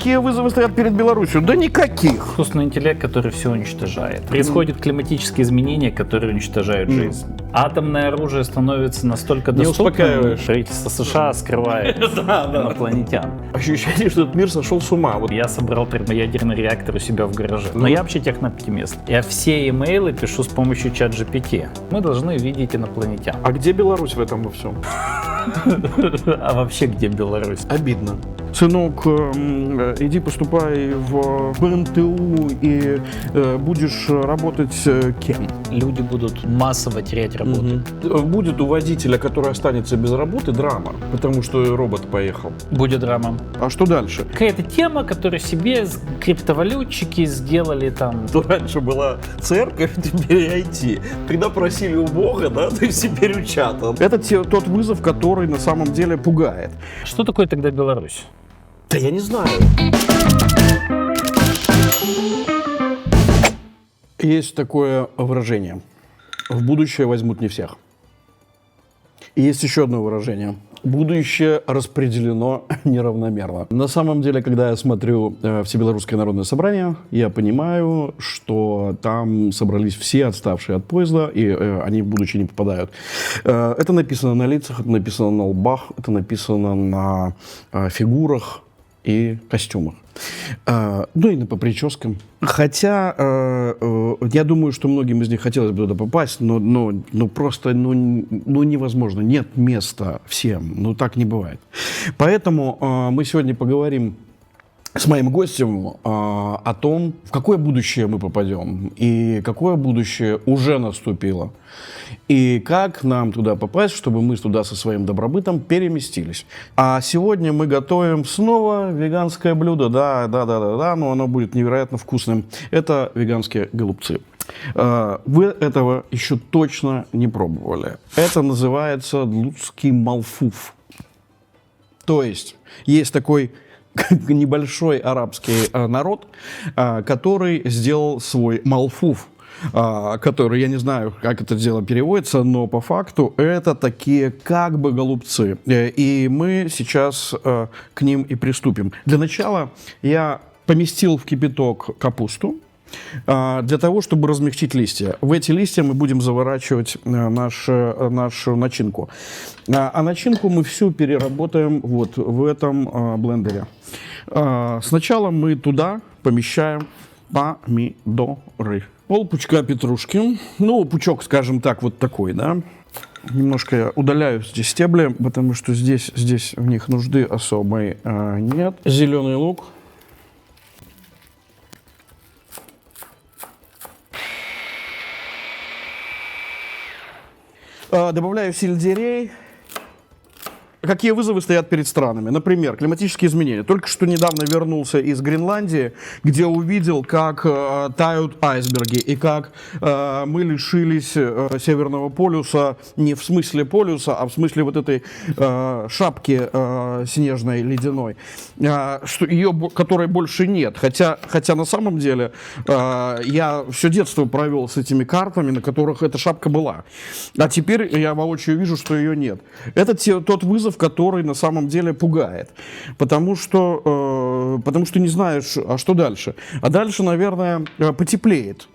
Какие вызовы стоят перед Беларусью? Да никаких. Искусственный интеллект, который все уничтожает. Происходят климатические изменения, которые уничтожают жизнь. Атомное оружие становится настолько доступным, правительство США скрывает инопланетян. Ощущение, что этот мир сошел с ума. Я собрал термоядерный реактор у себя в гараже. Но я вообще технооптимист. Я все имейлы пишу с помощью чат-GPT. Мы должны видеть инопланетян. А где Беларусь в этом во всем? А вообще где Беларусь? Обидно. Сынок, иди поступай в БНТУ и будешь работать кем? Люди будут массово терять работу. Будет у водителя, который останется без работы, драма, потому что робот поехал. Будет драма. А что дальше? Какая-то тема, которую себе криптовалютчики сделали там. Раньше была церковь, теперь IT. Когда просили у Бога, да, то есть теперь у чата. Это тот вызов, который на самом деле пугает. Что такое тогда Беларусь? Да я не знаю. Есть такое выражение. В будущее возьмут не всех. И есть еще одно выражение. Будущее распределено неравномерно. На самом деле, когда я смотрю Всебелорусское народное собрание, я понимаю, что там собрались все отставшие от поезда, и они в будущее не попадают. Это написано на лицах, это написано на лбах, это написано на фигурах и костюмах. Ну и по прическам. Хотя я думаю, что многим из них хотелось бы туда попасть, но просто невозможно. Нет места всем. Ну так не бывает. Поэтому мы сегодня поговорим с моим гостем о том, в какое будущее мы попадем, и какое будущее уже наступило, и как нам туда попасть, чтобы мы туда со своим добробытом переместились. А сегодня мы готовим снова веганское блюдо, да, но оно будет невероятно вкусным. Это веганские голубцы. Вы этого еще точно не пробовали. Это называется длудский малфуф. То есть такой небольшой арабский народ, который сделал свой малфуф, который, я не знаю, как это дело переводится, но по факту это такие как бы голубцы. И мы сейчас к ним и приступим. Для начала я поместил в кипяток капусту, для того, чтобы размягчить листья. В эти листья мы будем заворачивать нашу начинку. А начинку мы всю переработаем вот в этом блендере. Сначала мы туда помещаем помидоры. Полпучка петрушки. Ну, пучок, скажем так, вот такой, да. Немножко я удаляю здесь стебли, потому что здесь в них нужды особой нет. Зеленый лук. Добавляю сельдерей. Какие вызовы стоят перед странами? Например, климатические изменения. Только что недавно вернулся из Гренландии, где увидел, как тают айсберги и как мы лишились Северного полюса не в смысле полюса, а в смысле вот этой шапки снежной, ледяной, которой больше нет. Хотя на самом деле я все детство провел с этими картами, на которых эта шапка была. А теперь я воочию вижу, что ее нет. Это тот вызов, который на самом деле пугает, потому что не знаешь, а что дальше. А дальше, наверное, потеплеет.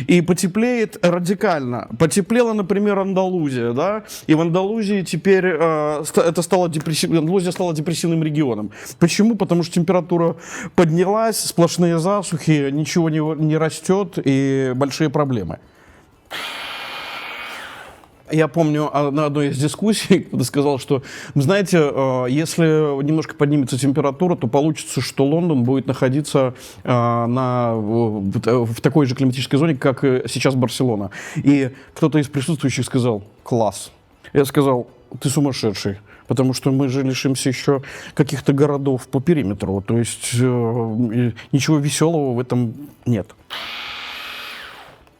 И потеплеет радикально. Потеплела, например, Андалузия, да, и в Андалузии теперь Андалузия стала депрессивным регионом. Почему? Потому что температура поднялась, сплошные засухи, ничего не растет и большие проблемы. Я помню на одной из дискуссий, кто-то сказал, что, знаете, если немножко поднимется температура, то получится, что Лондон будет находиться в такой же климатической зоне, как сейчас Барселона. И кто-то из присутствующих сказал: класс. Я сказал: ты сумасшедший, потому что мы же лишимся еще каких-то городов по периметру. То есть ничего веселого в этом нет.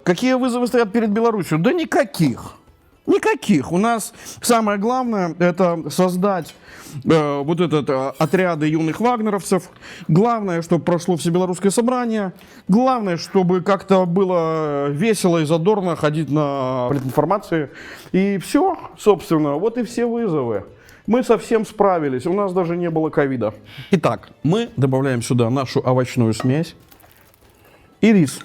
Какие вызовы стоят перед Беларусью? Да никаких. Никаких. У нас самое главное — это создать вот этот отряды юных вагнеровцев. Главное, чтобы прошло Всебелорусское собрание. Главное, чтобы как-то было весело и задорно ходить на политинформации. И все, собственно, вот и все вызовы. Мы совсем справились, у нас даже не было ковида. Итак, мы добавляем сюда нашу овощную смесь и рис.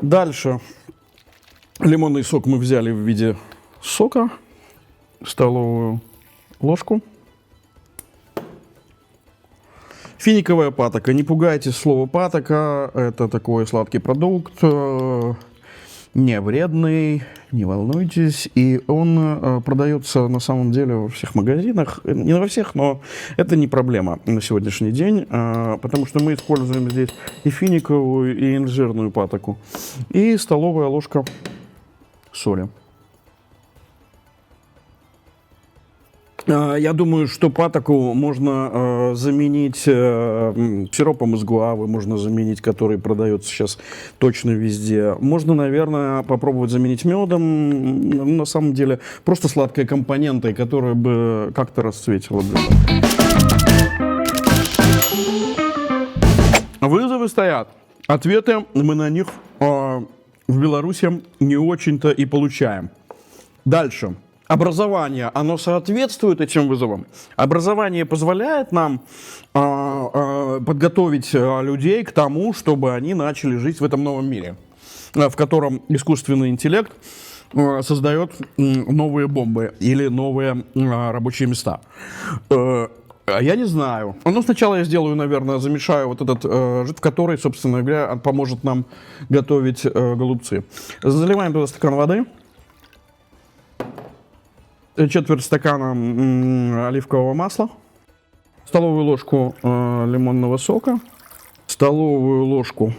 Дальше лимонный сок мы взяли в виде сока, столовую ложку. Финиковая патока. Не пугайтесь слова патока, это такой сладкий продукт, не вредный, не волнуйтесь. И он продается на самом деле во всех магазинах. Не во всех, но это не проблема на сегодняшний день, потому что мы используем здесь и финиковую, и инжирную патоку. И столовая ложка соли. Я думаю, что патоку можно заменить сиропом из гуавы, можно заменить, который продается сейчас точно везде. Можно, наверное, попробовать заменить медом. На самом деле, просто сладкой компонентой, которая бы как-то расцветила блюдо. Вызовы стоят. Ответы мы на них в Беларуси не очень-то и получаем. Дальше. Образование, оно соответствует этим вызовам. Образование позволяет нам подготовить людей к тому, чтобы они начали жить в этом новом мире, в котором искусственный интеллект создает новые бомбы или новые рабочие места. Я не знаю. Ну, сначала я сделаю, наверное, замешаю вот этот жид, который, собственно говоря, поможет нам готовить голубцы. Заливаем туда стакан воды. Четверть стакана оливкового масла, столовую ложку лимонного сока, столовую ложку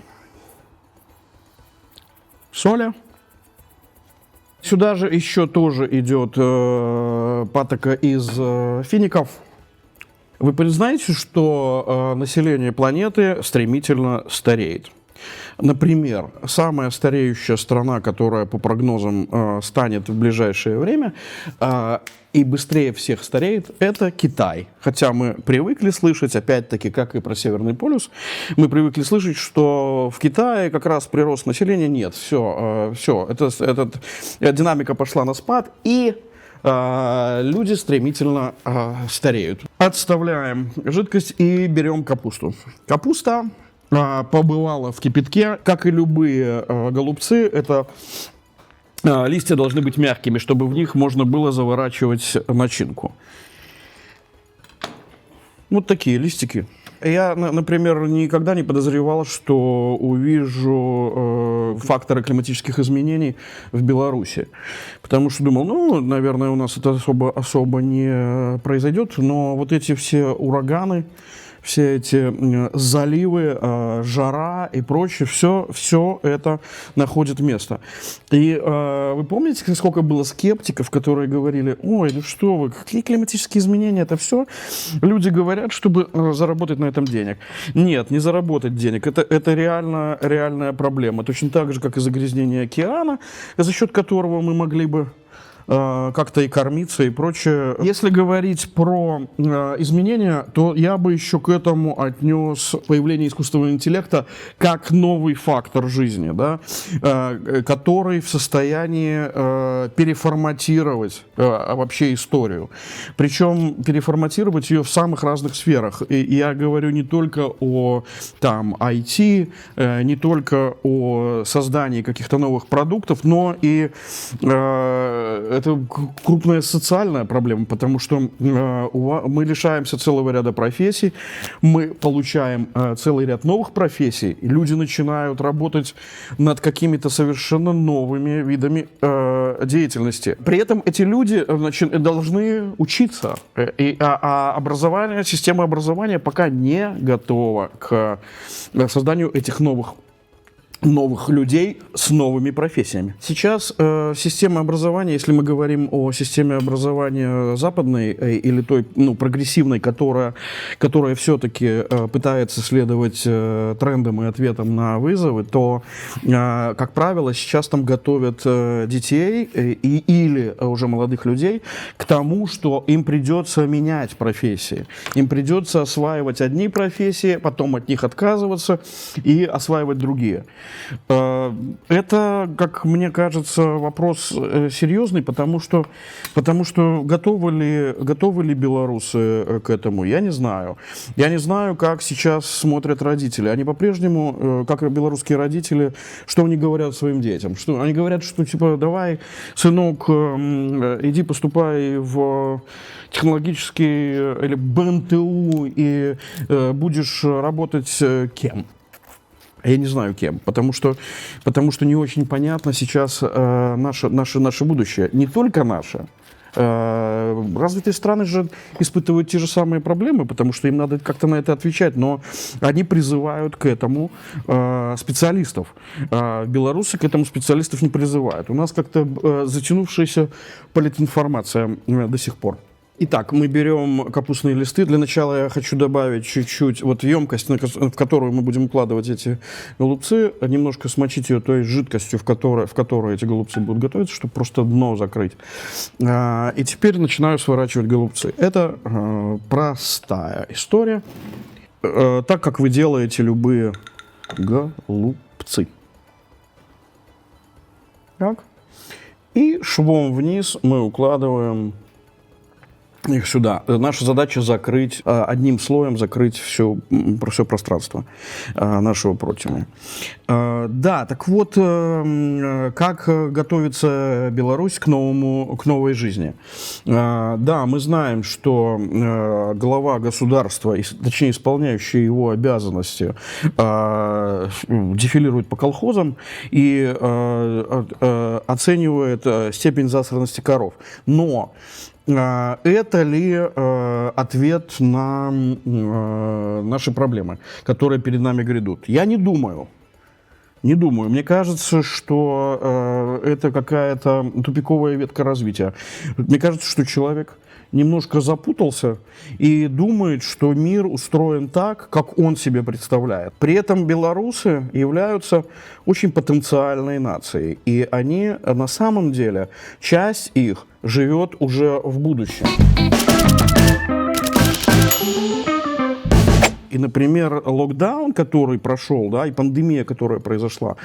соли. Сюда же еще тоже идет патока из фиников. Вы признаете, что население планеты стремительно стареет? Например, самая стареющая страна, которая по прогнозам станет в ближайшее время и быстрее всех стареет, это Китай. Хотя мы привыкли слышать, опять-таки, как и про Северный полюс, мы привыкли слышать, что в Китае как раз прирост населения нет. Все, динамика пошла на спад, и люди стремительно стареют. Отставляем жидкость и берем капусту. Капуста побывала в кипятке, как и любые голубцы, это листья должны быть мягкими, чтобы в них можно было заворачивать начинку. Вот такие листики. Я, например, никогда не подозревал, что увижу факторы климатических изменений в Беларуси. Потому что думал, ну, наверное, у нас это особо не произойдет, но вот эти все ураганы, все эти заливы, жара и прочее, все это находит место. И вы помните, сколько было скептиков, которые говорили, ой, ну что вы, какие климатические изменения, это все люди говорят, чтобы заработать на этом денег. Нет, не заработать денег, это реальная проблема. Точно так же, как и загрязнение океана, за счет которого мы могли бы как-то и кормиться и прочее. Если говорить про изменения, то я бы еще к этому отнес появление искусственного интеллекта как новый фактор жизни, да, который в состоянии переформатировать вообще историю. Причем переформатировать ее в самых разных сферах. И я говорю не только о там, IT, не только о создании каких-то новых продуктов, но и это крупная социальная проблема, потому что мы лишаемся целого ряда профессий, мы получаем целый ряд новых профессий, и люди начинают работать над какими-то совершенно новыми видами деятельности. При этом эти люди должны учиться, а образование, система образования пока не готова к созданию этих новых людей с новыми профессиями. Сейчас система образования, если мы говорим о системе образования западной или той прогрессивной, которая все-таки пытается следовать трендам и ответам на вызовы, то, как правило, сейчас там готовят детей или уже молодых людей к тому, что им придется менять профессии. Им придется осваивать одни профессии, потом от них отказываться и осваивать другие. Это, как мне кажется, вопрос серьезный, потому что готовы ли белорусы к этому, я не знаю. Я не знаю, как сейчас смотрят родители. Они по-прежнему, как и белорусские родители, что они говорят своим детям? Что они говорят, что типа давай, сынок, иди поступай в технологический или БНТУ и будешь работать кем? Я не знаю кем, потому что не очень понятно сейчас наше будущее. Не только наше. Развитые страны же испытывают те же самые проблемы, потому что им надо как-то на это отвечать, но они призывают к этому специалистов. Белорусы к этому специалистов не призывают. У нас как-то затянувшаяся политинформация до сих пор. Итак, мы берем капустные листы. Для начала я хочу добавить чуть-чуть вот емкость, в которую мы будем укладывать эти голубцы, немножко смочить ее той жидкостью, в которой эти голубцы будут готовиться, чтобы просто дно закрыть. И теперь начинаю сворачивать голубцы. Это простая история, так как вы делаете любые голубцы. Так. И швом вниз мы укладываем их сюда. Наша задача закрыть, одним слоем закрыть все пространство нашего противня. Да, так вот, как готовится Беларусь к новой жизни. Да, мы знаем, что глава государства, точнее исполняющий его обязанности, дефилирует по колхозам и оценивает степень засранности коров. Но это ли ответ на наши проблемы, которые перед нами грядут? Я не думаю. Не думаю. Мне кажется, что это какая-то тупиковая ветка развития. Мне кажется, что человек немножко запутался и думает, что мир устроен так, как он себе представляет. При этом белорусы являются очень потенциальной нацией. И они, на самом деле, часть их живет уже в будущем. И, например, локдаун, который прошел, да, и пандемия, которая произошла,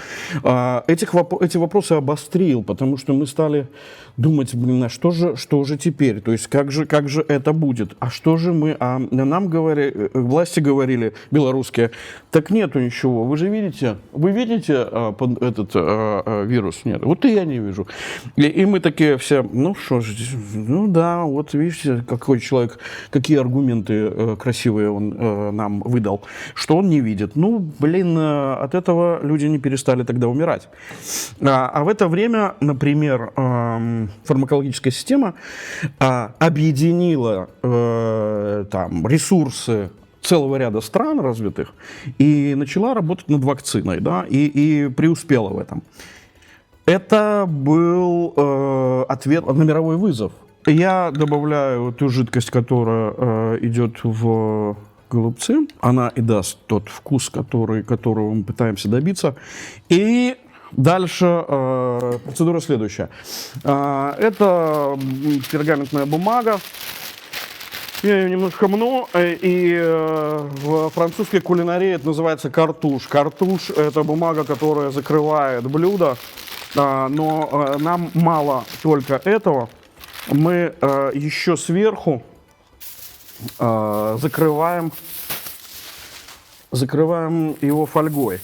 эти вопросы обострил, потому что мы стали думать, блин, а что же теперь? То есть как же это будет? А что же мы? А нам власти говорили, белорусские, так нету ничего. Вы видите этот вирус? Нет. Вот и я не вижу. И мы такие все, ну что же, ну да, вот видите, какой человек, какие аргументы красивые он нам выдал, что он не видит. Ну, блин, от этого люди не перестали тогда умирать. А в это время, например, фармакологическая система объединила там ресурсы целого ряда стран развитых и начала работать над вакциной, да, и преуспела в этом. Это был ответ на мировой вызов. Я добавляю ту жидкость, которая идет в голубцы. Она и даст тот вкус, которого мы пытаемся добиться. И дальше процедура следующая. Это пергаментная бумага. Я ее немножко мну, и в французской кулинарии это называется картуш. Картуш – это бумага, которая закрывает блюдо, но нам мало только этого. Мы еще сверху закрываем его фольгой.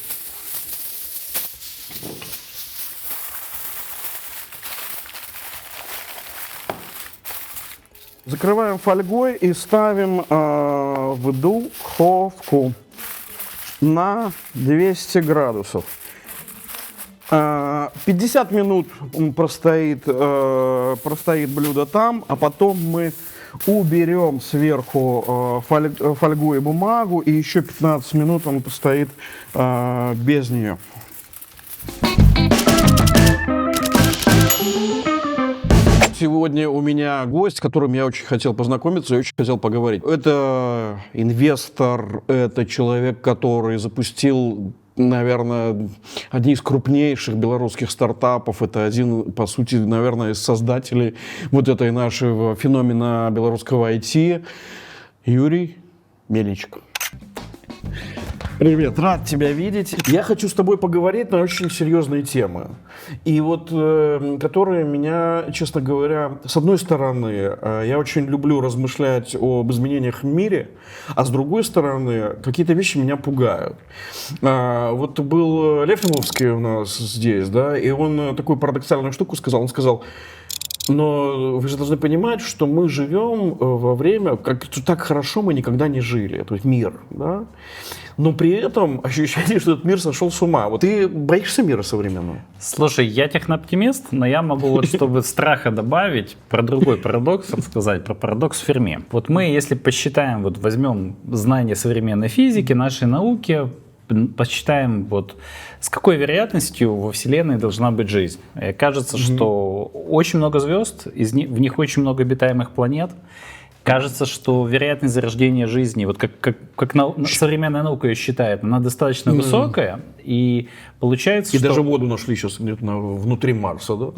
Закрываем фольгой и ставим в духовку на 200 градусов. 50 минут простоит блюдо там, а потом мы уберем сверху фольгу и бумагу, и еще 15 минут он постоит без нее. Сегодня у меня гость, с которым я очень хотел познакомиться и очень хотел поговорить. Это инвестор, это человек, который запустил, наверное, одни из крупнейших белорусских стартапов. Это один, по сути, наверное, из создателей вот этой нашего феномена белорусского IT. Юрий Мельничук. Привет, рад тебя видеть. Я хочу с тобой поговорить на очень серьезные темы. И вот, которые меня, честно говоря, с одной стороны, я очень люблю размышлять об изменениях в мире, а с другой стороны, какие-то вещи меня пугают. Вот был Лев Львовский у нас здесь, да, и он такую парадоксальную штуку сказал. Он сказал: но вы же должны понимать, что мы живем во время, как так хорошо мы никогда не жили, то есть мир, да? Но при этом ощущение, что этот мир сошел с ума. Вот ты боишься мира современного? Слушай, я технооптимист, но я могу вот, чтобы страха добавить, про другой парадокс рассказать, про парадокс Ферми. Вот мы, если посчитаем, вот возьмем знания современной физики, нашей науки, посчитаем, вот, с какой вероятностью во Вселенной должна быть жизнь. И кажется, что очень много звезд, в них очень много обитаемых планет. Кажется, что вероятность зарождения жизни, вот как современная наука ее считает, она достаточно высокая, и получается, и что... даже воду нашли сейчас где-то внутри Марса, да?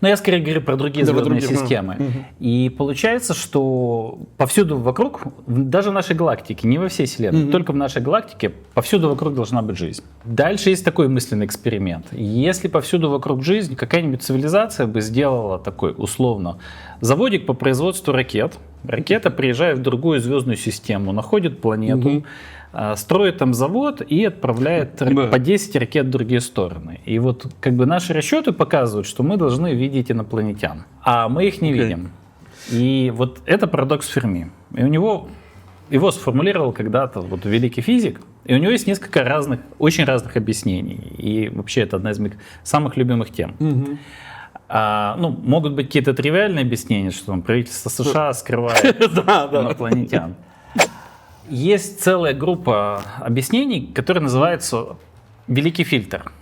Но я скорее говорю про другие звездные системы. И получается, что повсюду вокруг, даже в нашей галактике, не во всей Вселенной, только в нашей галактике, повсюду вокруг должна быть жизнь. Дальше есть такой мысленный эксперимент. Если повсюду вокруг жизнь, какая-нибудь цивилизация бы сделала такой, условно, заводик по производству ракет. Ракета приезжает в другую звездную систему, находит планету, строит там завод и отправляет по 10 ракет в другие стороны. И вот как бы наши расчеты показывают, что мы должны видеть инопланетян, а мы их не видим. И вот это парадокс Ферми. И его сформулировал когда-то вот великий физик, и у него есть несколько разных, очень разных объяснений. И вообще это одна из моих самых любимых тем. Могут быть какие-то тривиальные объяснения, что там правительство США скрывает инопланетян. Есть целая группа объяснений, которые называются «великий фильтр».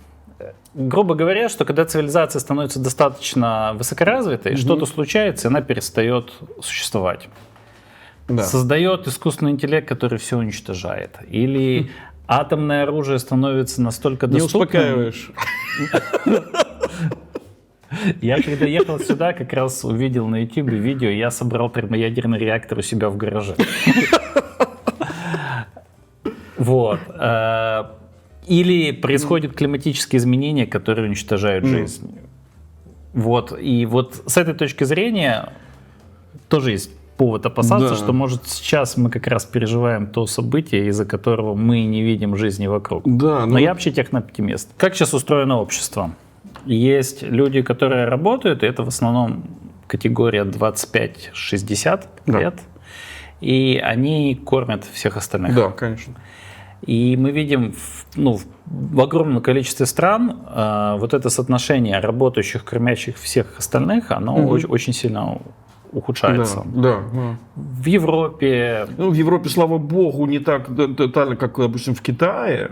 Грубо говоря, что когда цивилизация становится достаточно высокоразвитой, что-то случается, и она перестает существовать. Создает искусственный интеллект, который все уничтожает. Или атомное оружие становится настолько доступным... Не успокаиваешь. Я когда ехал сюда, как раз увидел на YouTube видео, я собрал термоядерный реактор у себя в гараже. Вот. Или происходят климатические изменения, которые уничтожают жизнь. Вот. И вот с этой точки зрения тоже есть повод опасаться, что, может, сейчас мы как раз переживаем то событие, из-за которого мы не видим жизни вокруг. Но я вообще технооптимист. Как сейчас устроено общество? Есть люди, которые работают, и это в основном категория 25-60 лет, и они кормят всех остальных. Да, конечно. И мы видим в огромном количестве стран вот это соотношение работающих, кормящих всех остальных, оно очень сильно ухудшается. В Европе... в Европе, слава богу, не так тотально, как, допустим, в Китае.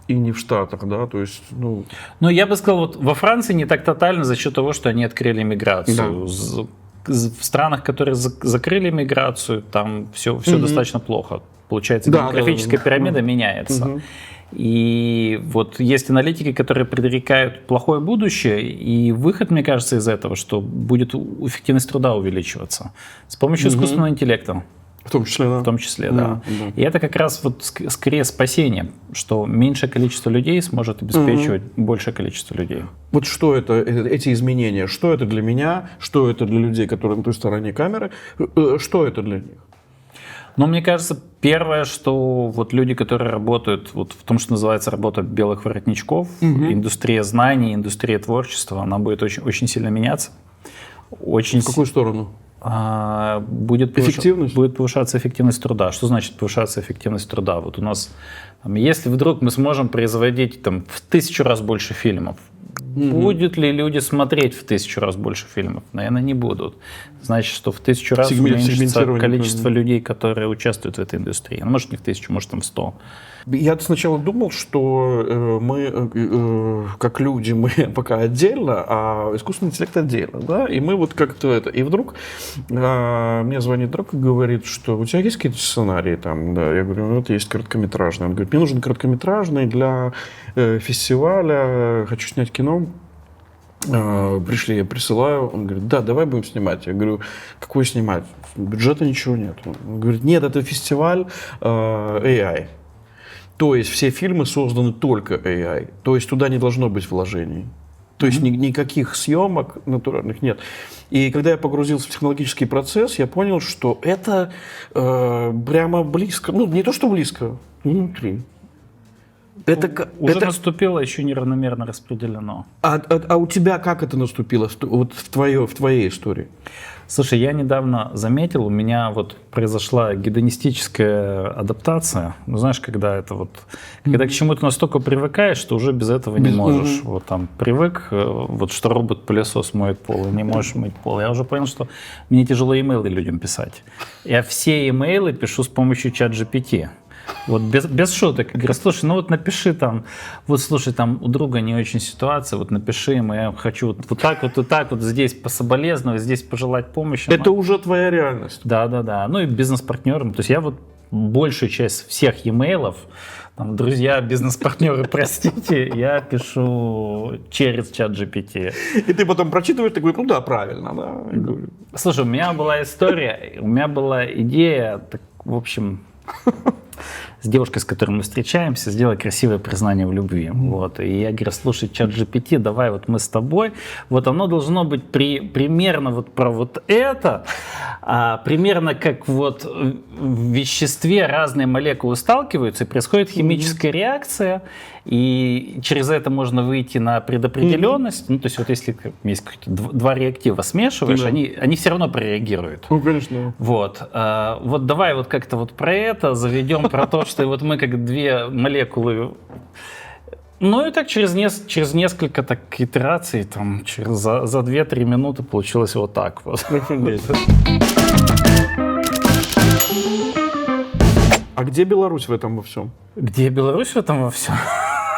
И не в Штатах, да, то есть, я бы сказал, вот во Франции не так тотально за счет того, что они открыли миграцию. В странах, которые закрыли миграцию, там все достаточно плохо. Получается, демографическая пирамида меняется. И вот есть аналитики, которые предрекают плохое будущее, и выход, мне кажется, из этого, что будет эффективность труда увеличиваться с помощью искусственного интеллекта. В том числе, да. В том числе, да. И это как раз вот скорее спасение, что меньшее количество людей сможет обеспечивать большее количество людей. Вот что это, эти изменения, что это для меня, что это для людей, которые на той стороне камеры, что это для них? Мне кажется, первое, что вот люди, которые работают вот в том, что называется работа белых воротничков, индустрия знаний, индустрия творчества, она будет очень, очень сильно меняться. В какую сторону? Будет повышаться эффективность труда. Что значит повышаться эффективность труда? Вот у нас, если вдруг мы сможем производить в 1000 раз больше фильмов, будут ли люди смотреть в 1000 раз больше фильмов? Наверное, не будут. Значит, что в 1000 раз уменьшится количество людей, которые участвуют в этой индустрии. Может, не в 1000, может, в 100. Я сначала думал, что мы, как люди, мы пока отдельно, а искусственный интеллект отдельно, да, и мы вот как-то это. И вдруг мне звонит друг и говорит, что у тебя есть какие-то сценарии там, да, я говорю, вот есть короткометражный. Он говорит, мне нужен короткометражный для фестиваля, хочу снять кино. Пришли, я присылаю, он говорит, да, давай будем снимать. Я говорю, какой снимать? Бюджета ничего нет. Он говорит, нет, это фестиваль AI. То есть все фильмы созданы только AI. То есть туда не должно быть вложений. То есть никаких съемок натуральных нет. И когда я погрузился в технологический процесс, я понял, что это прямо близко. Ну, не то, что близко, внутри. Уже наступило, еще неравномерно распределено. А у тебя как это наступило вот в твоей истории? Слушай, я недавно заметил, у меня вот произошла гедонистическая адаптация. Ну, знаешь, когда к чему-то настолько привыкаешь, что уже без этого не можешь. Вот там привык, вот что робот-пылесос моет пол, и не можешь мыть пол. Я уже понял, что мне тяжело имейлы людям писать. Я все имейлы пишу с помощью ChatGPT. Вот без шуток. Я говорю, слушай, ну вот напиши там, вот слушай, там у друга не очень ситуация, вот напиши ему, я хочу вот так вот, здесь пособолезновать, здесь пожелать помощи. Это уже твоя реальность. Да. Ну и бизнес-партнерам. То есть я вот большую часть всех e-mail'ов, там, друзья, бизнес-партнеры, простите, я пишу через ChatGPT. И ты потом прочитываешь, такой, ну да, правильно, да. Слушай, у меня была история, у меня была идея, так, в общем... с девушкой, с которой мы встречаемся, сделать красивое признание в любви. Вот. И я говорю, слушай, ChatGPT, давай вот мы с тобой, вот оно должно быть примерно вот про вот это, примерно как вот в веществе разные молекулы сталкиваются, и происходит химическая реакция, и через это можно выйти на предопределенность. Ну, то есть вот если есть два реактива смешиваешь, они все равно прореагируют. Ну, конечно. Вот. Вот давай вот как-то вот про это заведем, про то, что вот мы как две молекулы. Ну и так через несколько так итераций, там, за 2-3 минуты получилось вот так вот. А где Беларусь в этом во всем? Где Беларусь в этом во всем?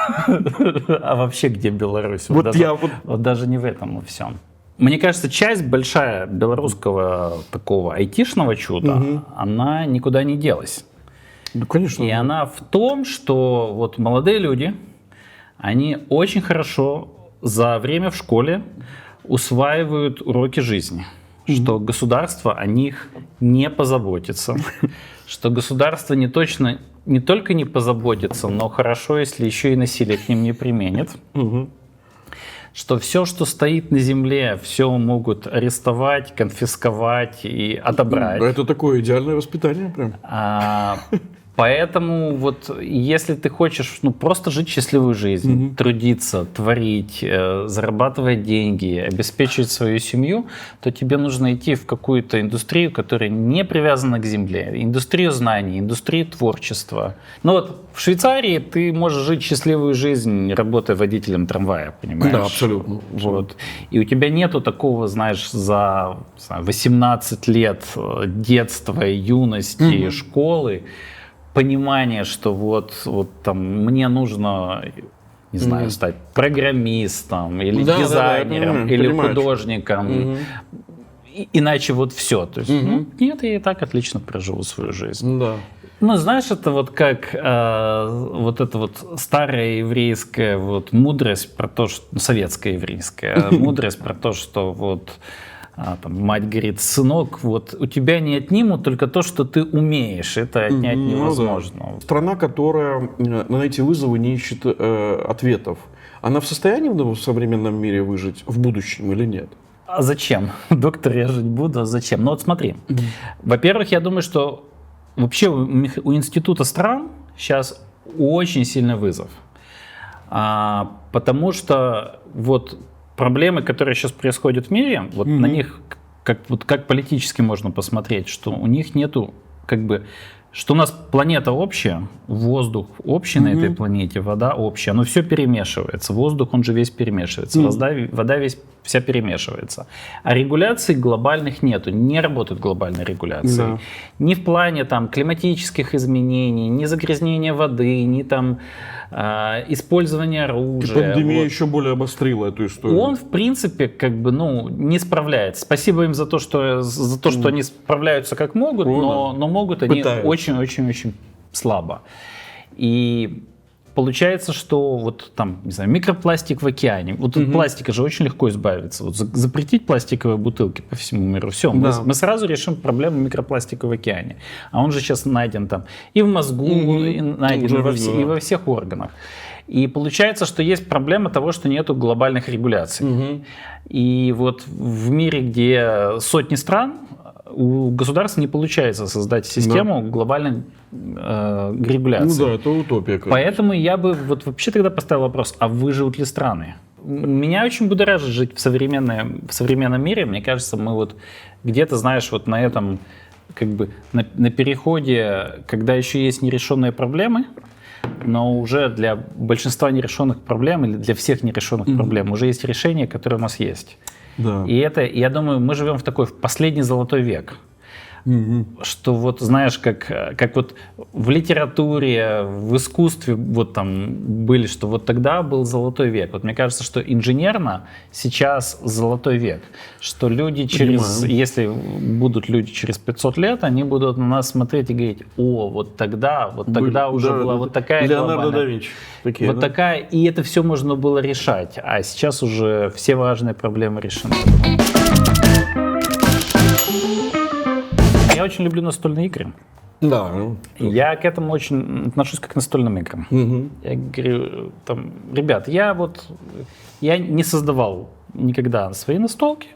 А вообще где Беларусь? Вот даже не в этом во всем. Мне кажется, часть большая белорусского такого айтишного чуда, она никуда не делась. Ну, конечно. И она в том, что вот молодые люди, они очень хорошо за время в школе усваивают уроки жизни. Что государство о них не позаботится. Что государство не только не позаботится, но хорошо, если еще и насилие к ним не применит. Что все, что стоит на земле, все могут арестовать, конфисковать и отобрать. Это такое идеальное воспитание прям. Поэтому вот если ты хочешь просто жить счастливую жизнь, трудиться, творить, зарабатывать деньги, обеспечивать свою семью, то тебе нужно идти в какую-то индустрию, которая не привязана к земле. Индустрию знаний, индустрию творчества. Ну вот в Швейцарии ты можешь жить счастливую жизнь, работая водителем трамвая, понимаешь? Да, абсолютно. Вот. И у тебя нету такого, знаешь, за 18 лет детства, юности, школы, понимание, что вот там мне нужно, не знаю, стать программистом или дизайнером, или художником. Иначе вот все. То есть, нет, я и так отлично проживу свою жизнь. Да. Ну, знаешь, это вот как вот эта вот старая еврейская вот мудрость про то, что советская еврейская мудрость про то, что вот там, мать говорит, сынок, вот у тебя не отнимут только то, что ты умеешь. Это отнять невозможно. Страна, которая на эти вызовы не ищет ответов, она в состоянии в современном мире выжить в будущем или нет? А зачем? Доктор, я жить буду, а зачем? Ну вот смотри. Во-первых, я думаю, что вообще у Института стран сейчас очень сильный вызов. Потому что вот проблемы, которые сейчас происходят в мире, вот на них как политически можно посмотреть, что у них нету что у нас планета общая, воздух общий на этой планете, вода общая, но все перемешивается. Воздух, он же весь перемешивается, вода вся перемешивается. А регуляций глобальных нету, не работают глобальные регуляции. Да. Ни в плане там климатических изменений, ни загрязнения воды, ни там использования оружия. И пандемия еще более обострила эту историю. Он, в принципе, не справляется. Спасибо им за то, что они справляются как могут, но могут они очень-очень-очень слабо. И получается, что вот там, не знаю, микропластик в океане. Вот от пластика же очень легко избавиться. Вот запретить пластиковые бутылки по всему миру. Все, мы сразу решим проблему микропластика в океане. А он же сейчас найден там и в мозгу, и найден и во всех органах. И получается, что есть проблема того, что нету глобальных регуляций. И вот в мире, где сотни стран, у государства не получается создать систему глобальных регуляций. Ну да, это утопия. Конечно. Поэтому я бы вот вообще тогда поставил вопрос, а выживут ли страны? Меня очень будоражит жить в современном мире. Мне кажется, мы вот где-то, знаешь, вот на этом, как бы на переходе, когда еще есть нерешенные проблемы, но уже для большинства нерешенных проблем или для всех нерешенных проблем уже есть решения, которые у нас есть. Да. И это, я думаю, мы живем в последний золотой век. Что вот, знаешь, как вот в литературе, в искусстве вот там были, что вот тогда был золотой век. Вот мне кажется, что инженерно сейчас золотой век. Что люди если будут люди через 500 лет, они будут на нас смотреть и говорить: о, вот тогда уже была вот такая Леонардо да Винчи. Такие, вот такая, и это все можно было решать. А сейчас уже все важные проблемы решены. Я очень люблю настольные игры. Да. Я к этому очень отношусь как к настольным играм. Я говорю, там, ребят, я не создавал никогда свои настолки.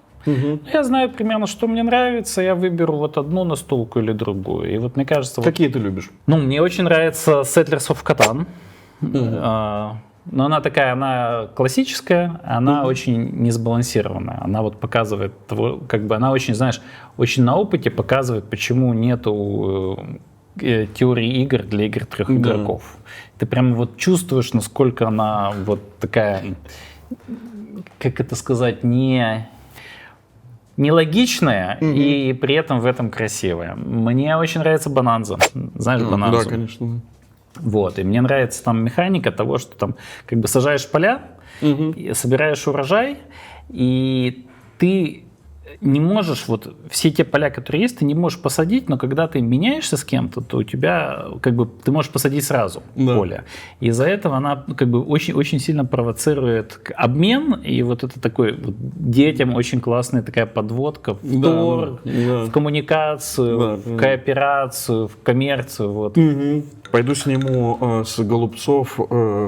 Я знаю примерно, что мне нравится, я выберу вот одну настолку или другую. И вот мне кажется... Какие ты любишь? Ну, мне очень нравится Settlers of Catan. Но она такая, она классическая, она очень несбалансированная. Она вот показывает, как бы она очень, знаешь, очень на опыте показывает, почему нету теории игр для игр 3 игроков. Ты прямо вот чувствуешь, насколько она вот такая, как это сказать, нелогичная и при этом в этом красивая. Мне очень нравится Bonanza. Знаешь Bonanza? Да, конечно. Вот, и мне нравится там механика того, что там как бы сажаешь поля, собираешь урожай, и ты не можешь, вот все те поля, которые есть, ты не можешь посадить, но когда ты меняешься с кем-то, то у тебя как бы ты можешь посадить сразу поле. И из-за этого она как бы очень сильно провоцирует обмен, и вот это такой вот детям очень классная такая подводка в торг, в коммуникацию, в кооперацию, в коммерцию. Вот. Пойду сниму с голубцов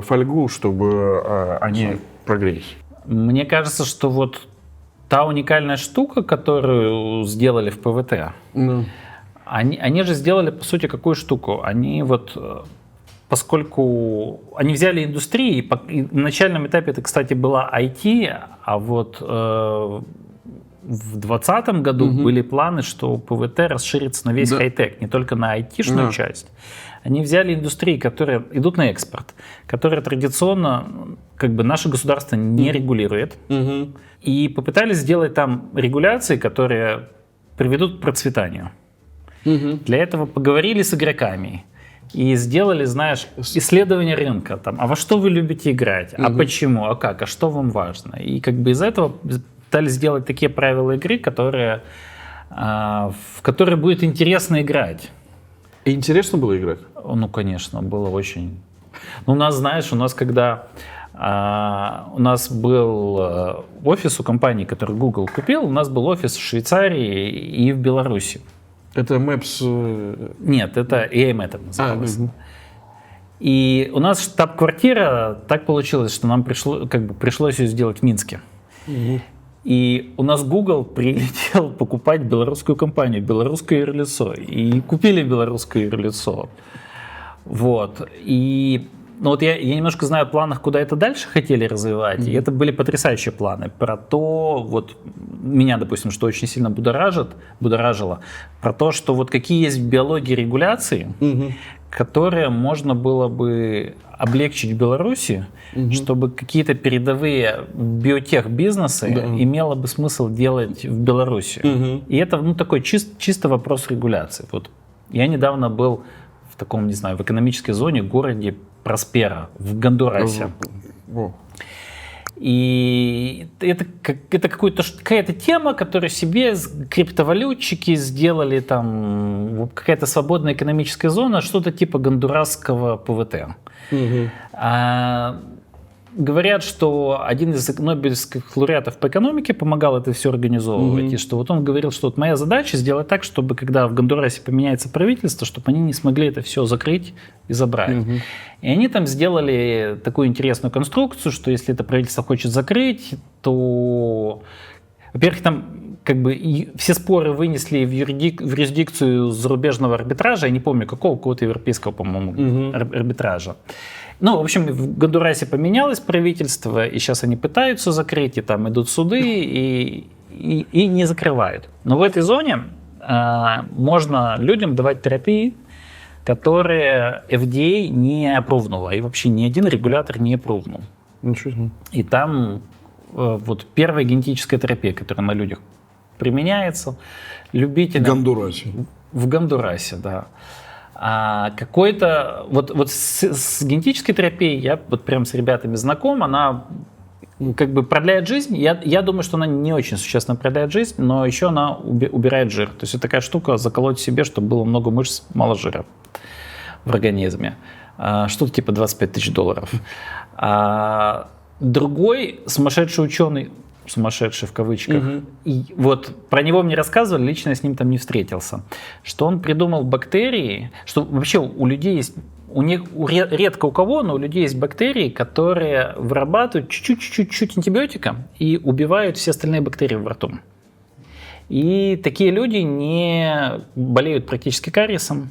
фольгу, чтобы они прогрелись. Мне кажется, что вот та уникальная штука, которую сделали в ПВТ, они же сделали, по сути, какую штуку? Они вот, поскольку они взяли индустрию, и на начальном этапе это, кстати, была IT, а вот в 2020 году были планы, что ПВТ расширится на весь хай-тек, не только на IT-шную часть. Они взяли индустрии, которые идут на экспорт, которые традиционно как бы наше государство не регулирует, и попытались сделать там регуляции, которые приведут к процветанию. Для этого поговорили с игроками и сделали, знаешь, исследование рынка. Там, а во что вы любите играть? А почему? А как? А что вам важно? И как бы из этого пытались сделать такие правила игры, в которые будет интересно играть. И интересно было играть? Ну, конечно, было очень. Ну, у нас, знаешь, когда у нас был офис у компании, который Google купил, у нас был офис в Швейцарии и в Беларуси. Это Maps? Нет, это EAM называлось. И у нас штаб-квартира, так получилось, что нам пришлось ее сделать в Минске. И у нас Google прилетел покупать белорусскую компанию, белорусское юрлицо. И купили белорусское юрлицо. Вот. И вот я немножко знаю о планах, куда это дальше хотели развивать. И это были потрясающие планы. Про то, вот меня, допустим, что очень сильно будоражило, про то, что вот какие есть в биологии регуляции, которые можно было бы облегчить в Беларуси, чтобы какие-то передовые биотех-бизнесы имело бы смысл делать в Беларуси. И это такой чисто вопрос регуляции. Вот я недавно был в таком, не знаю, в экономической зоне в городе Проспера, в Гондурасе. И это какая-то тема, которую себе криптовалютчики сделали, там какая-то свободная экономическая зона, что-то типа гондурасского ПВТ. Говорят, что один из нобелевских лауреатов по экономике помогал это все организовывать, и что вот он говорил, что вот моя задача сделать так, чтобы когда в Гондурасе поменяется правительство, чтобы они не смогли это все закрыть и забрать. И они там сделали такую интересную конструкцию, что если это правительство хочет закрыть, то, во-первых, там как бы и все споры вынесли в юрисдикцию зарубежного арбитража, я не помню какого-то европейского, по-моему, арбитража. Ну, в общем, в Гондурасе поменялось правительство, и сейчас они пытаются закрыть, и там идут суды, и не закрывают. Но в этой зоне можно людям давать терапии, которые FDA не опровнула, и вообще ни один регулятор не опровнул. Ничего себе. И там вот первая генетическая терапия, которая на людях применяется, любителям... В Гондурасе. В Гондурасе, да. А какой-то... Вот с генетической терапией я вот прям с ребятами знаком, она как бы продляет жизнь. Я думаю, что она не очень существенно продляет жизнь, но еще она убирает жир. То есть это такая штука, заколоть себе, чтобы было много мышц, мало жира в организме. Что-то типа $25 000. А другой сумасшедший ученый, сумасшедший в кавычках, и вот про него мне рассказывали, лично я с ним там не встретился, что он придумал бактерии, что вообще у людей есть, редко у кого, но у людей есть бактерии, которые вырабатывают чуть-чуть антибиотика и убивают все остальные бактерии во рту. И такие люди не болеют практически кариесом.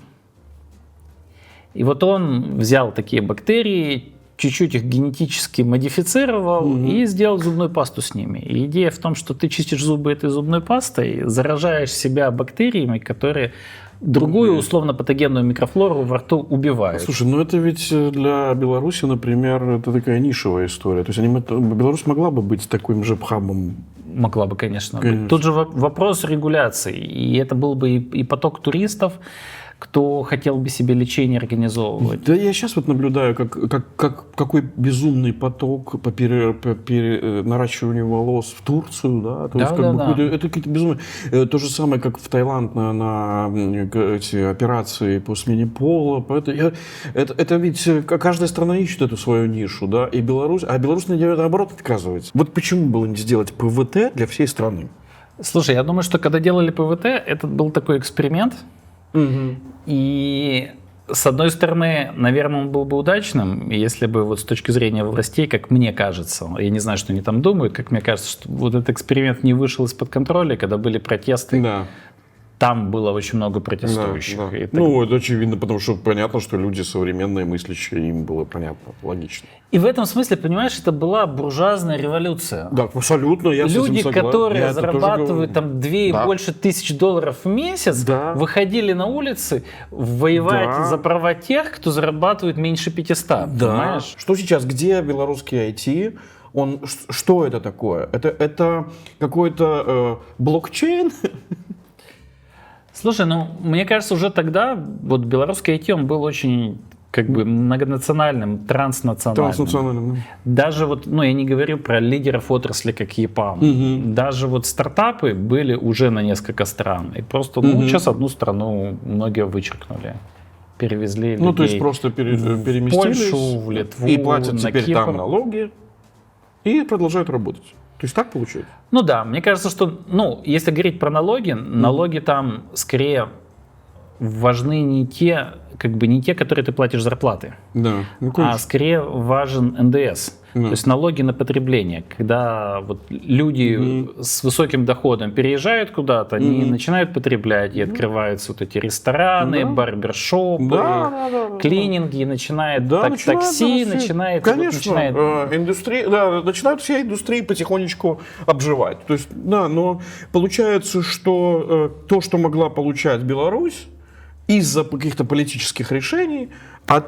И вот он взял такие бактерии, чуть-чуть их генетически модифицировал и сделал зубную пасту с ними. И идея в том, что ты чистишь зубы этой зубной пастой, заражаешь себя бактериями, которые другую условно-патогенную микрофлору во рту убивают. Слушай, ну это ведь для Беларуси, например, это такая нишевая история. То есть Беларусь могла бы быть таким же хабом? Могла бы, конечно. Быть. Тут же вопрос регуляции. И это был бы и поток туристов, кто хотел бы себе лечение организовывать. Да, я сейчас вот наблюдаю, какой безумный поток по наращиванию волос в Турцию, да, то есть это какие-то безумные. То же самое, как в Таиланд на эти операции по смене пола. Это ведь каждая страна ищет эту свою нишу, да, и Беларусь, наоборот отказывается. Вот почему было не сделать ПВТ для всей страны? Слушай, я думаю, что когда делали ПВТ, это был такой эксперимент. И с одной стороны, наверное, он был бы удачным, если бы вот с точки зрения властей, как мне кажется, я не знаю, что они там думают, как мне кажется, что вот этот эксперимент не вышел из-под контроля, когда были протесты. Да. Там было очень много протестующих. Да. Ну, это очевидно, потому что понятно, что люди современные, мыслящие, им было понятно, логично. И в этом смысле, понимаешь, это была буржуазная революция. Да, абсолютно, я люди, с этим согласен. Которые зарабатывают там 2 и больше тысяч долларов в месяц, выходили на улицы воевать за права тех, кто зарабатывает меньше 500. Понимаешь? Что сейчас, где белорусский IT? Что это такое? Это какой-то блокчейн? Слушай, ну, мне кажется, уже тогда вот белорусский IT, он был очень как бы многонациональным, транснациональным. Даже вот, ну, я не говорю про лидеров отрасли, как EPAM. Даже вот стартапы были уже на несколько стран. И просто, сейчас одну страну многие вычеркнули. Перевезли людей. Ну, то есть просто переместились. В Польшу, в Литву, и платят теперь Кипр. Там налоги. И продолжают работать. То есть так получается? Ну да, мне кажется, что, если говорить про налоги, налоги там скорее важны не те, которые ты платишь зарплаты, а скорее важен НДС. То есть налоги на потребление. Когда вот люди с высоким доходом переезжают куда-то, они начинают потреблять, и открываются вот эти рестораны, барбершопы, клининги, начинает такси, начинает... Конечно, индустрия, начинают все индустрии потихонечку обживать. То есть, но получается, что то, что могла получать Беларусь, из-за каких-то политических решений,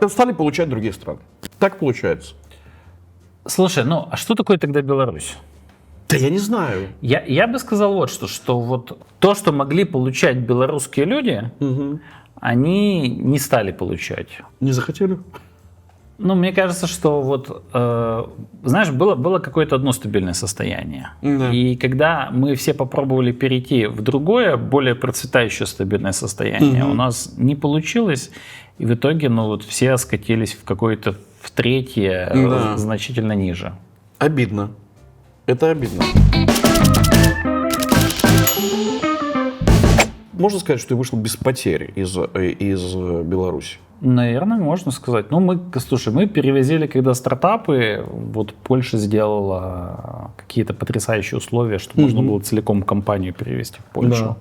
стали получать другие страны. Так получается. Слушай, а что такое тогда Беларусь? Да я не знаю. Я бы сказал вот что вот то, что могли получать белорусские люди, они не стали получать. Не захотели? Ну, мне кажется, что вот, знаешь, было какое-то одно стабильное состояние. Да. И когда мы все попробовали перейти в другое, более процветающее стабильное состояние, у нас не получилось. И в итоге, ну, вот все скатились в какое-то, в третье, Да. значительно ниже. Обидно. Это обидно. Можно сказать, что ты вышел без потерь из Беларуси? Наверное, можно сказать. Ну, мы перевозили, когда стартапы, вот Польша сделала какие-то потрясающие условия, что можно было целиком компанию перевести в Польшу. Да.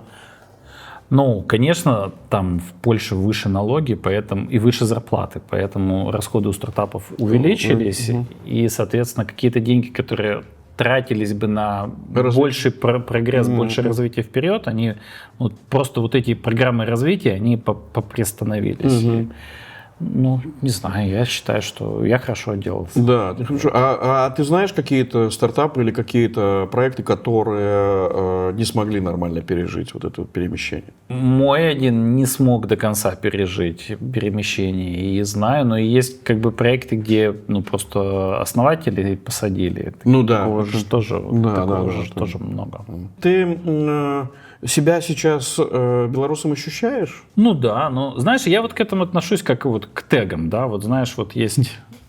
Ну, конечно, там в Польше выше налоги, поэтому и выше зарплаты, поэтому расходы у стартапов увеличились, и, соответственно, какие-то деньги, которые тратились бы на больший прогресс, больше развития вперед, они вот, просто вот эти программы развития, они поприостановились. И, ну, не знаю, я считаю, что я хорошо отделался. Да, ты хорошо. А ты знаешь какие-то стартапы или какие-то проекты, которые не смогли нормально пережить вот это вот перемещение? Мой один не смог до конца пережить перемещение, и знаю, но есть как бы проекты, где ну просто основатели посадили. Ну да. Такого же тоже, тоже много. Ты себя сейчас белорусом ощущаешь? Ну да, но знаешь, я вот к этому отношусь как вот к тегам, да, вот знаешь, вот есть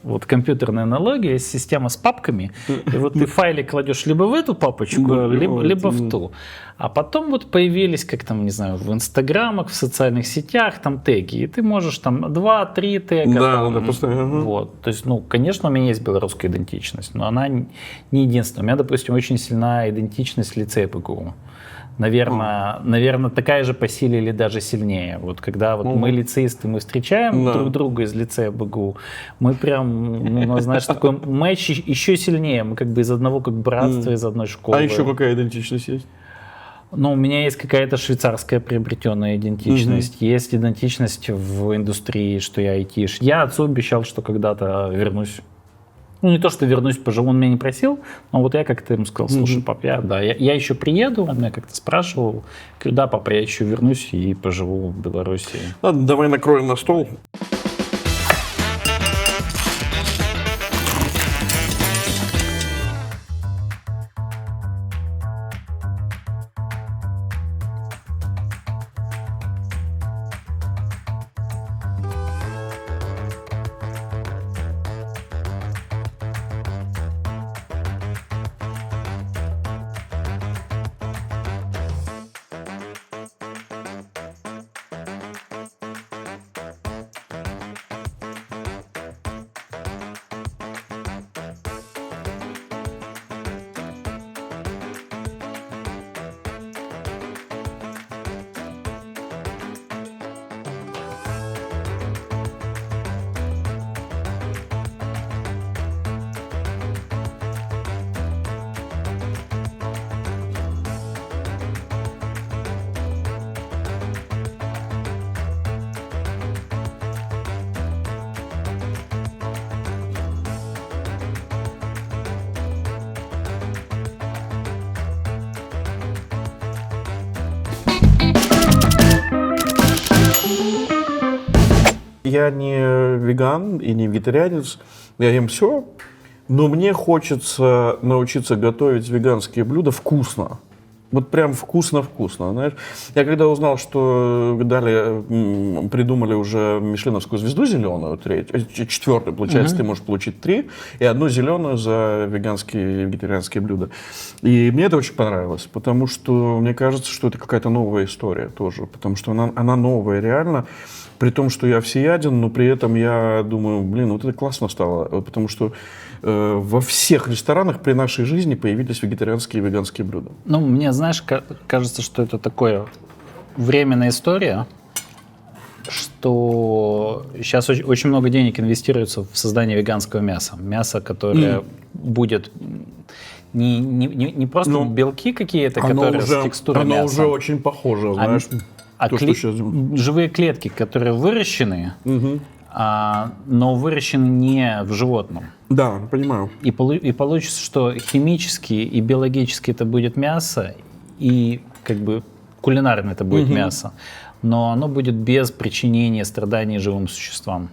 вот компьютерная аналогия, есть система с папками, и вот ты файлы кладешь либо в эту папочку, Да, либо в ту. А потом вот появились, как там, не знаю, в инстаграмах, в социальных сетях там теги, и ты можешь там 2-3 тега. Да, там, да, постоянно. вот. То есть, ну, конечно, у меня есть белорусская идентичность, но она не единственная. У меня, допустим, очень сильная идентичность лицея ПГУ. Наверное, такая же по силе или даже сильнее. Вот когда вот мы лицеисты, мы встречаем друг друга из лицея БГУ, мы прям, ну, у нас, знаешь, такой матч еще сильнее. Мы как бы из одного как братства, из одной школы. А еще какая идентичность есть? Ну, у меня есть какая-то швейцарская приобретенная идентичность, есть идентичность в индустрии, что я айтиш. Я отцу обещал, что когда-то вернусь. Ну, не то, что вернусь, поживу, он меня не просил, но вот я как-то ему сказал, слушай, пап, я еще приеду, он меня как-то спрашивал, говорю, да, папа, я еще вернусь и поживу в Беларуси. Ладно, давай накроем на стол. Я не веган и не вегетарианец, я ем все, но мне хочется научиться готовить веганские блюда вкусно. Вот прям вкусно-вкусно, знаешь. Я когда узнал, что придумали уже мишленовскую звезду зеленую, четвертую, получается, ты можешь получить 3, и 1 зеленую за веганские и вегетарианские блюда. И мне это очень понравилось, потому что мне кажется, что это какая-то новая история тоже, потому что она новая реально. При том, что я всеяден, но при этом я думаю, блин, вот это классно стало, потому что во всех ресторанах при нашей жизни появились вегетарианские и веганские блюда. Ну, мне, знаешь, кажется, что это такое временная история, что сейчас очень много денег инвестируется в создание веганского мяса. Мясо, которое будет не просто белки какие-то, которые с текстурой мяса. Оно уже очень похоже, знаешь. Живые клетки, которые выращены, но выращены не в животном. Да, понимаю. И получится, что химически и биологически это будет мясо, и как бы кулинарно это будет мясо, но оно будет без причинения страданий живым существам.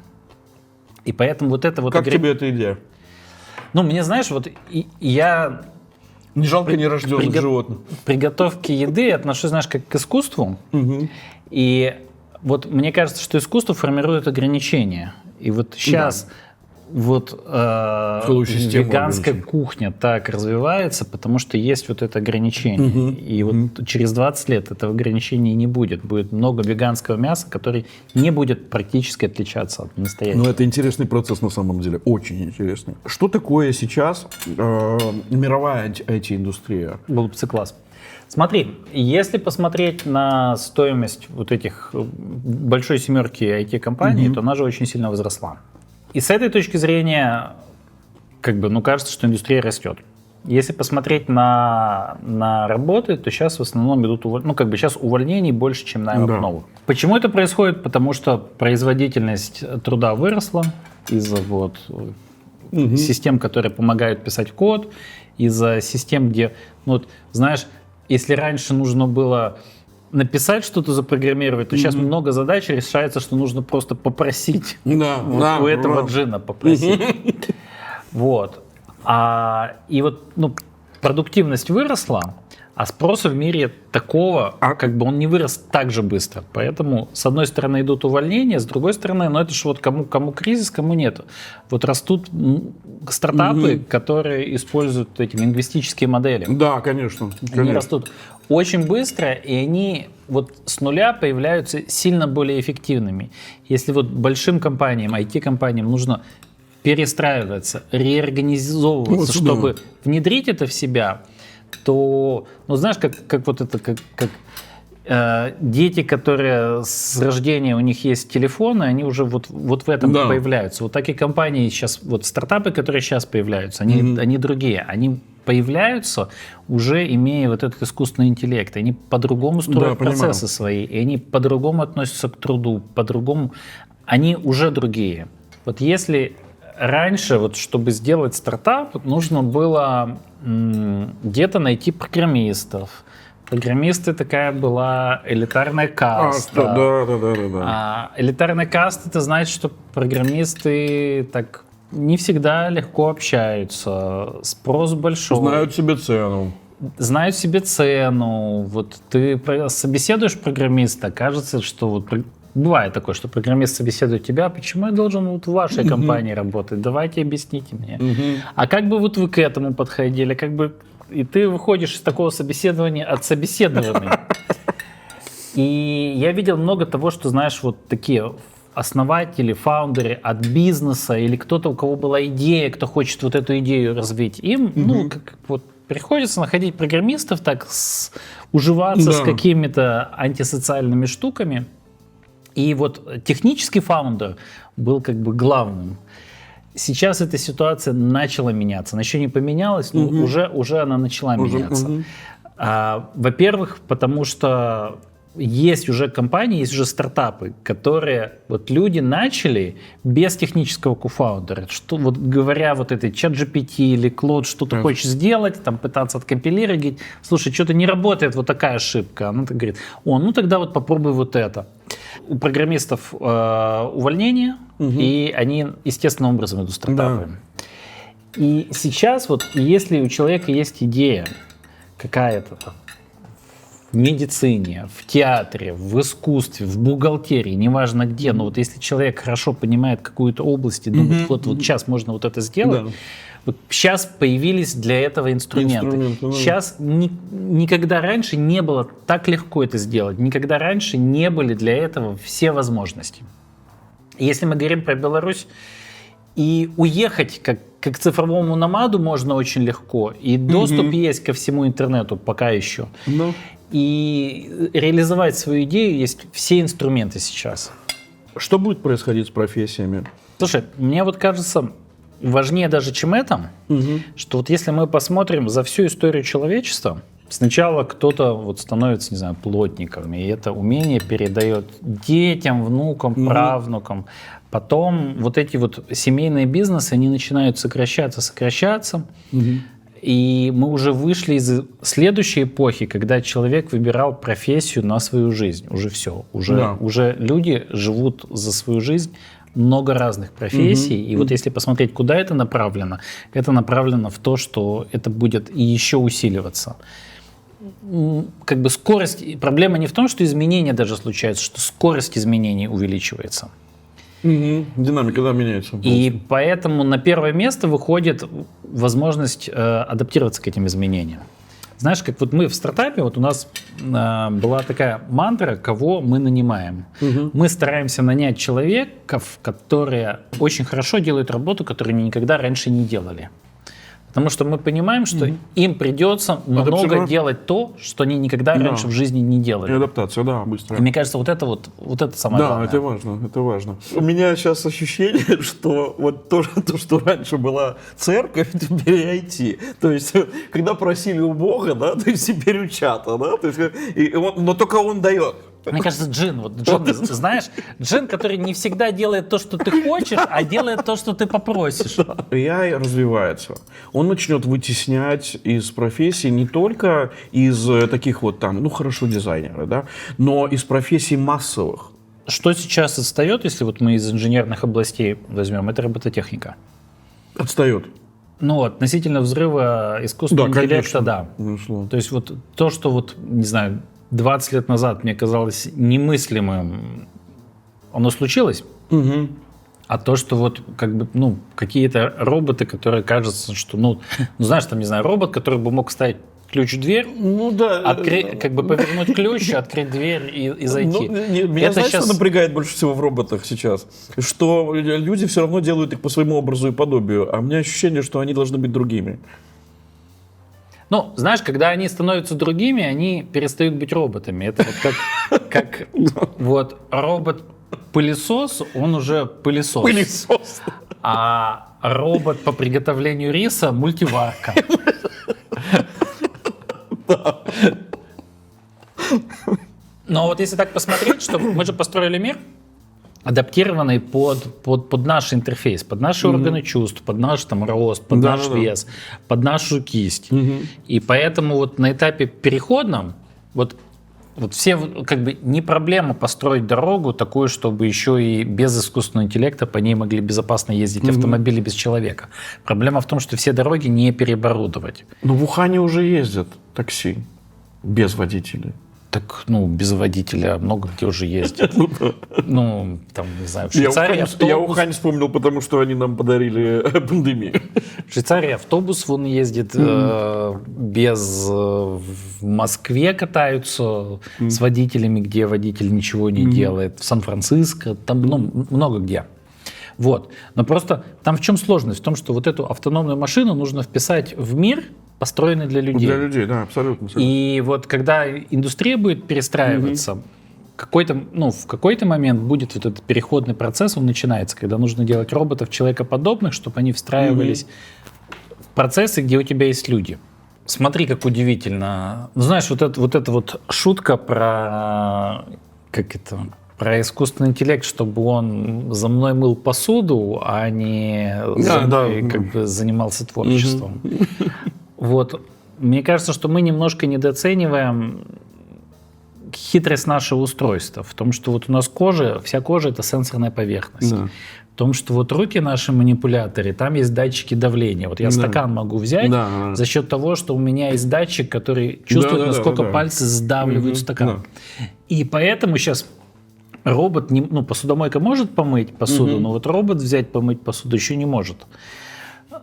И поэтому вот это вот... Как тебе эта идея? Ну, мне, знаешь, вот я... Не жалко нерожденных животных. К приготовке еды отношусь, знаешь, как к искусству. И вот мне кажется, что искусство формирует ограничения. И вот сейчас веганская кухня так развивается, потому что есть вот это ограничение. И вот через 20 лет этого ограничения не будет. Будет много веганского мяса, который не будет практически отличаться от настоящего. Ну, это интересный процесс на самом деле, очень интересный. Что такое сейчас мировая IT-индустрия? Был бы класс. Смотри, если посмотреть на стоимость вот этих большой семерки IT-компаний, то она же очень сильно возросла. И с этой точки зрения, как бы, кажется, что индустрия растет. Если посмотреть на работы, то сейчас в основном идут сейчас увольнений больше, чем наймов новых. Почему это происходит? Потому что производительность труда выросла из-за систем, которые помогают писать код, из-за систем, где, знаешь, если раньше нужно было написать что-то, запрограммировать, то сейчас много задач решается, что нужно просто попросить у этого джина попросить. Продуктивность выросла, а спроса в мире такого, он не вырос так же быстро. Поэтому, с одной стороны, идут увольнения, с другой стороны, это же кому кризис, кому нет. Вот растут стартапы, которые используют эти лингвистические модели. Да, конечно. Они растут очень быстро, и они с нуля появляются сильно более эффективными. Если большим компаниям, IT-компаниям нужно перестраиваться, реорганизовываться, чтобы внедрить это в себя, то, знаешь, как дети, которые с рождения у них есть телефоны, они уже в этом появляются. Вот так и компании сейчас, стартапы, которые сейчас появляются, они другие. Они появляются, уже имея этот искусственный интеллект. Они по-другому строят процессы свои, и они по-другому относятся к труду, по-другому. Они уже другие. Вот если раньше, чтобы сделать стартап, нужно было где-то найти программистов. Программисты такая была элитарная каста. Элитарная каста, это значит, что программисты так не всегда легко общаются. Спрос большой. Знают себе цену. Ты собеседуешь программиста, кажется, что бывает такое, что программист собеседует тебя, почему я должен в вашей компании работать? Давайте объясните мне. А как бы вы к этому подходили? И ты выходишь из такого собеседования отсобеседованный. И я видел много того, что, знаешь, такие основатели, фаундеры от бизнеса или кто-то, у кого была идея, кто хочет эту идею развить, им приходится находить программистов, уживаться с какими-то антисоциальными штуками. И технический фаундер был главным. Сейчас эта ситуация начала меняться. Она еще не поменялась, но уже она начала меняться. Во-первых, потому что есть уже компании, есть уже стартапы, которые люди начали без технического кофаундера. Говоря этой ChatGPT или Claude, что ты хочешь сделать, пытаться откомпилировать, говорить, слушай, что-то не работает, такая ошибка. Она говорит, тогда попробуй это. У программистов увольнение, и они естественным образом идут стартапами. И сейчас, если у человека есть идея какая-то в медицине, в театре, в искусстве, в бухгалтерии, неважно где, но если человек хорошо понимает какую-то область и думает, сейчас можно это сделать, сейчас появились для этого инструменты. Сейчас никогда раньше не было так легко это сделать, никогда раньше не были для этого все возможности. Если мы говорим про Беларусь, и уехать как цифровому номаду можно очень легко, и доступ есть ко всему интернету пока еще. И реализовать свою идею есть все инструменты сейчас. Что будет происходить с профессиями? Слушай, мне кажется, важнее даже, чем это, что если мы посмотрим за всю историю человечества, сначала кто-то становится, не знаю, плотником, и это умение передает детям, внукам, правнукам. Потом эти семейные бизнесы, они начинают сокращаться. И мы уже вышли из следующей эпохи, когда человек выбирал профессию на свою жизнь. Уже все. Уже люди живут за свою жизнь много разных профессий, и вот если посмотреть, куда это направлено в то, что это будет и еще усиливаться. Как бы скорость, проблема не в том, что изменения даже случаются, что скорость изменений увеличивается. Динамика, да, меняется. И поэтому на первое место выходит возможность адаптироваться к этим изменениям. Знаешь, как вот мы в стартапе, вот у нас была такая мантра, кого мы нанимаем. Мы стараемся нанять человеков, которые очень хорошо делают работу, которую они никогда раньше не делали. Потому что мы понимаем, что им придется много делать то, что они никогда раньше в жизни не делали. И адаптация, да, быстрая. И мне кажется, вот это самое главное. Да, это важно. У меня сейчас ощущение, что вот то, что раньше была церковь, теперь IT. То есть, когда просили у Бога, да, то есть теперь у чата, да, то есть, но только он дает. Мне кажется, джин, знаешь, джин, который не всегда делает то, что ты хочешь, а делает то, что ты попросишь. AI развивается. Он начнет вытеснять из профессий не только из таких вот там, ну хорошо, дизайнеры, да, но из профессий массовых. Что сейчас отстает, если вот мы из инженерных областей возьмем, это робототехника. Отстает. Ну, относительно взрыва искусственного интеллекта, да. Безусловно. То есть вот то, что вот, не знаю, 20 лет назад мне казалось немыслимым, оно случилось. А то, что вот как бы, ну, какие-то роботы, которые кажется, что, ну, знаешь, там, не знаю, робот, который бы мог вставить ключ в дверь, как бы повернуть ключ, открыть дверь и зайти. Меня, знаешь, что напрягает больше всего в роботах сейчас? Что люди все равно делают их по своему образу и подобию, а у меня ощущение, что они должны быть другими. Ну, знаешь, когда они становятся другими, они перестают быть роботами. Это вот как вот робот-пылесос, он уже пылесос. Пылесос. А робот по приготовлению риса — мультиварка. Но вот если так посмотреть, что мы же построили мир, адаптированный под наш интерфейс, под наши органы чувств, под наш там рост, под наш вес, под нашу кисть. И поэтому вот на этапе переходном вот все как бы не проблема построить дорогу такую, чтобы еще и без искусственного интеллекта по ней могли безопасно ездить автомобили без человека. Проблема в том, что все дороги не переоборудовать. Но в Ухане уже ездят такси без водителей. Так, ну, без водителя много где уже ездят. Ну, там, не знаю, в Швейцарии Я Ухань вспомнил, потому что они нам подарили пандемию. В Швейцарии автобус вон ездит без... В Москве катаются с водителями, где водитель ничего не делает. В Сан-Франциско, там, ну, много где. Вот. Но просто там в чем сложность? В том, что вот эту автономную машину нужно вписать в мир, построенный для людей. Для людей, да, абсолютно. И вот когда индустрия будет перестраиваться, в какой-то момент будет вот этот переходный процесс, он начинается, когда нужно делать роботов человекоподобных, чтобы они встраивались в процессы, где у тебя есть люди. Смотри, как удивительно. Ну, знаешь, вот эта шутка про про искусственный интеллект, чтобы он за мной мыл посуду, а не как бы занимался творчеством. Вот. Мне кажется, что мы немножко недооцениваем хитрость нашего устройства. В том, что вот у нас вся кожа — это сенсорная поверхность. Да. В том, что вот руки наши манипуляторы, там есть датчики давления. Вот я стакан могу взять за счет того, что у меня есть датчик, который чувствует, насколько пальцы сдавливают стакан. Да. И поэтому сейчас робот, посудомойка может помыть посуду, но вот робот взять помыть посуду еще не может.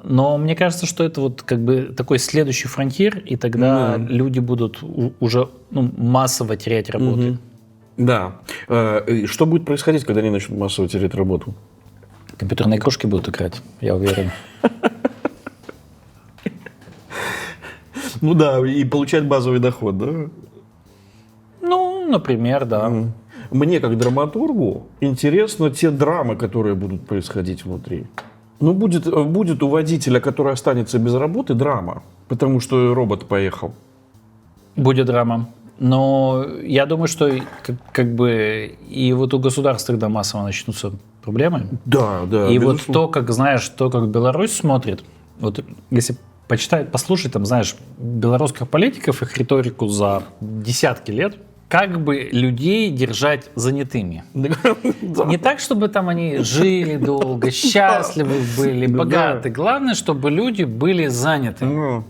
Но мне кажется, что это вот как бы такой следующий фронтир, и тогда люди будут уже массово терять работу. Да. Что будет происходить, когда они начнут массово терять работу? Компьютерные игрушки будут играть, я уверен. Ну да, и получать базовый доход, да? Ну, например, да. Мне, как драматургу, интересно те драмы, которые будут происходить внутри. Ну, будет у водителя, который останется без работы, драма, потому что робот поехал. Будет драма. Но я думаю, что как бы и вот у государств тогда массово начнутся проблемы. Да, да. И безусловно. Вот как Беларусь смотрит, вот если послушать, там, знаешь, белорусских политиков, их риторику за десятки лет, как бы людей держать занятыми. Да. Не так, чтобы там они жили долго, счастливы были, богаты. Главное, чтобы люди были заняты. Ну,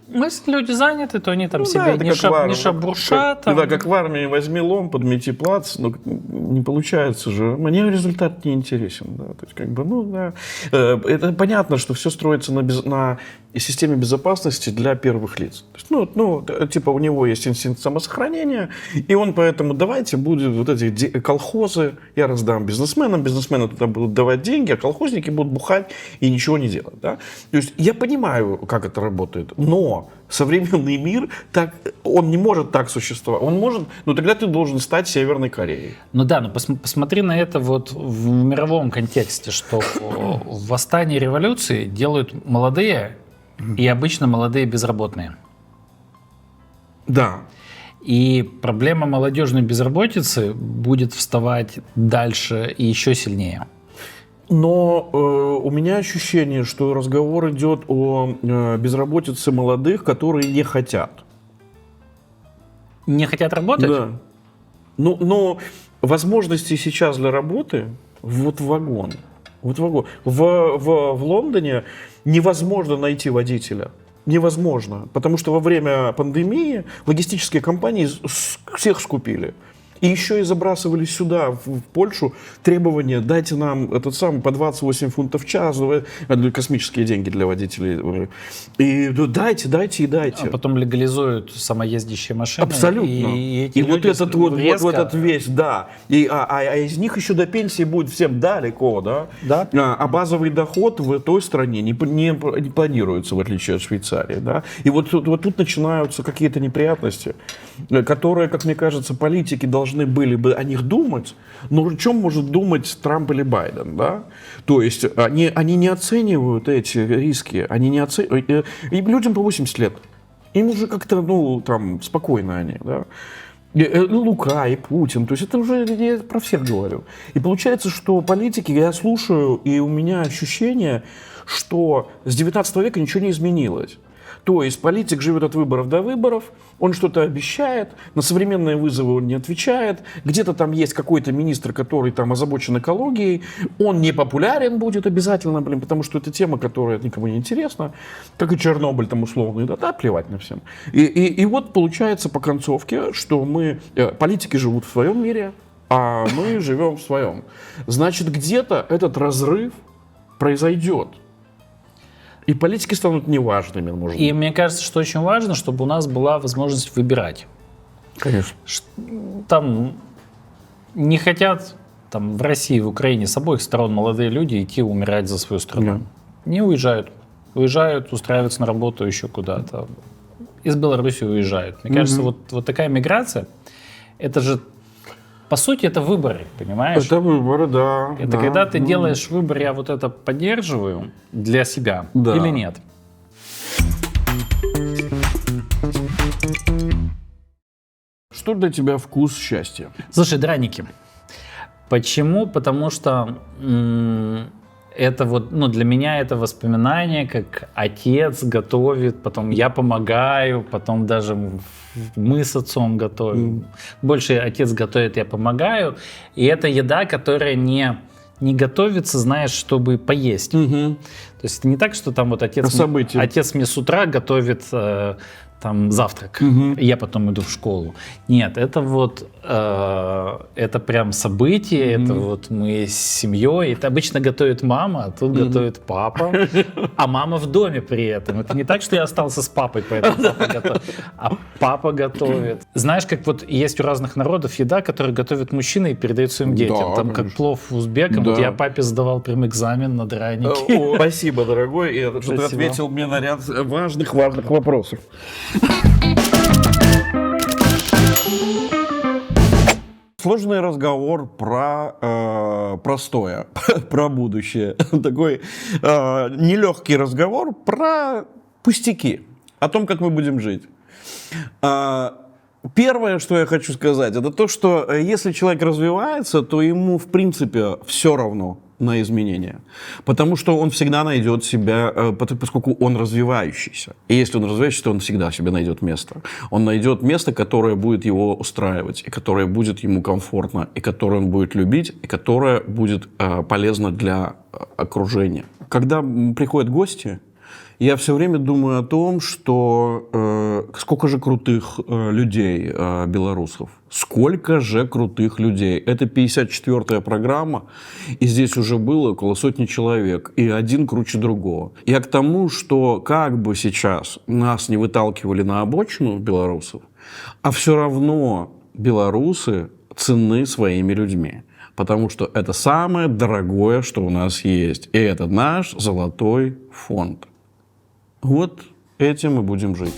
Если люди заняты, то они там себе это не, как в армии. не шабуршат. там. Да, как в армии, возьми лом, подмети плац, но не получается же. Мне результат не интересен. Да. То есть, как бы, ну, да. Это понятно, что все строится на системе безопасности для первых лиц. То есть, ну, типа у него есть инстинкт самосохранения, и он поэтому давайте будет вот эти колхозы я раздам бизнесменам, бизнесмены туда будут давать деньги, а колхозники будут бухать и ничего не делать. Да? То есть я понимаю, как это работает, но современный мир, он не может так существовать. Он может, но тогда ты должен стать Северной Кореей. Ну да, но посмотри на это вот в мировом контексте, что восстание и революции делают молодые и обычно молодые безработные. Да. И проблема молодежной безработицы будет вставать дальше и еще сильнее. Но у меня ощущение, что разговор идет о безработице молодых, которые не хотят. Не хотят работать? Да. Но возможности сейчас для работы вот вагон. Вот вагон. В Лондоне невозможно найти водителя. Невозможно. Потому что во время пандемии логистические компании всех скупили. И еще и забрасывали сюда, в Польшу, требования: дайте нам по 28 фунтов в час, космические деньги для водителей. И дайте. А потом легализуют самоездящие машины. Абсолютно. И вот этот весь, да. А из них еще до пенсии будет всем далеко, да? Да. А базовый доход в той стране не планируется, в отличие от Швейцарии, да? И вот тут начинаются какие-то неприятности, которые, как мне кажется, политики должны были бы о них думать, но о чем может думать Трамп или Байден, да? То есть они не оценивают эти риски, и людям по 80 лет. Им уже как-то, спокойно они, да? Лука и Путин, то есть это уже я про всех говорю. И получается, что политики, я слушаю, и у меня ощущение, что с 19 века ничего не изменилось. То есть политик живет от выборов до выборов, он что-то обещает, на современные вызовы он не отвечает, где-то там есть какой-то министр, который там озабочен экологией, он не популярен будет обязательно, потому что это тема, которая никому не интересна, как и Чернобыль там условно, да, плевать на всем. И вот получается по концовке, что политики живут в своем мире, а мы живем в своем. Значит, где-то этот разрыв произойдет. И политики станут неважными, может быть. И мне кажется, что очень важно, чтобы у нас была возможность выбирать. Конечно. Там не хотят в России, в Украине с обоих сторон молодые люди идти умирать за свою страну. Да. Не уезжают. Уезжают, устраиваются на работу еще куда-то. Из Беларуси уезжают. Мне кажется, вот такая миграция, это же, по сути, это выборы, понимаешь? Это выборы, да. Это когда ты делаешь выбор, я вот это поддерживаю для себя или нет. Что для тебя вкус счастья? Слушай, драники. Почему? Потому что это для меня это воспоминание, как отец готовит, потом я помогаю, потом даже мы с отцом готовим. Больше отец готовит, я помогаю. И это еда, которая не готовится, знаешь, чтобы поесть. То есть это не так, что там вот отец мне с утра готовит завтрак, и я потом иду в школу. Нет, это это прям событие, это мы с семьей. Это обычно готовит мама, а тут готовит папа, а мама в доме при этом. Это не так, что я остался с папой, поэтому папа готовит, а папа готовит. Знаешь, как есть у разных народов еда, которую готовят мужчины и передают своим детям. Да, там как плов узбекам. Да. Вот я папе сдавал прям экзамен на драники. Спасибо, дорогой, что ты ответил мне на ряд важных вопросов. Сложный разговор про простое, про будущее. Такой нелегкий разговор про пустяки, о том, как мы будем жить. Первое, что я хочу сказать, это то, что если человек развивается, то ему в принципе все равно, на изменения. Потому что он всегда найдет себя, поскольку он развивающийся. И если он развивающийся, то он всегда себе найдет место. Он найдет место, которое будет его устраивать, и которое будет ему комфортно, и которое он будет любить, и которое будет полезно для окружения. Когда приходят гости, я все время думаю о том, что сколько же крутых людей белорусов. Сколько же крутых людей. Это 54-я программа, и здесь уже было около сотни человек, и один круче другого. Я к тому, что как бы сейчас нас не выталкивали на обочину белорусов, а все равно белорусы ценны своими людьми. Потому что это самое дорогое, что у нас есть. И это наш золотой фонд. Вот этим мы будем жить.